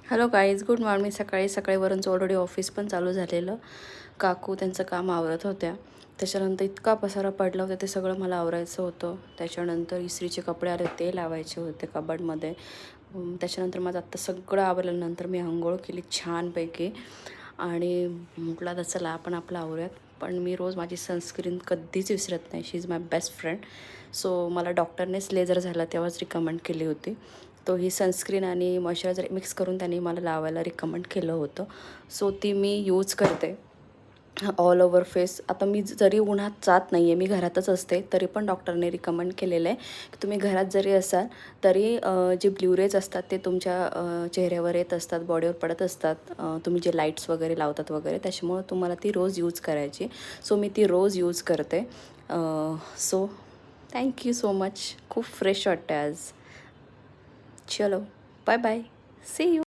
Hello guys, good morning. सकाळी वरूनच already office पण चालू झालेलं. काकू त्यांचं काम आवरत होत्या. त्याच्यानंतर इतका पसारा पडला होता, ते सगळं मला आवरायचं होतं. त्याच्यानंतर इस्त्रीचे कपडे आले ते लावायचे होते कबडमध्ये. त्याच्यानंतर माझं आत्ता सगळं आवरल्यानंतर मी अंघोळ केली छानपैकी आणि म्हटलं आता चला आपण आपलं आवरूयात. पण मी रोज माझी सनस्क्रीन कधीच विसरत नाही. She is my best friend. So मला डॉक्टरनेच लेझर झाला तेव्हाच रिकमेंड केली होती. तो ही सनस्क्रीन आणि मॉइश्चरायझर मिक्स करून त्यांनी मला लावायला रिकमेंड केलं होतं. सो ती मी यूज करते ऑल ओव्हर फेस. आता मी जरी उन्हात जात नाही आहे, मी घरातच असते, तरी पण डॉक्टरने रिकमेंड केलेलं आहे की तुम्ही घरात जरी असाल तरी जे ब्ल्यू रेज असतात ते तुमच्या चेहऱ्यावर येत असतात, बॉडीवर पडत असतात, तुम्ही जे लाईट्स वगैरे लावतात वगैरे, त्याच्यामुळं तुम्हाला ती रोज यूज करायची. सो मी ती रोज यूज करते. So thank you so much. खूप फ्रेश वाटते आज. चलो, बाय बाय. C you.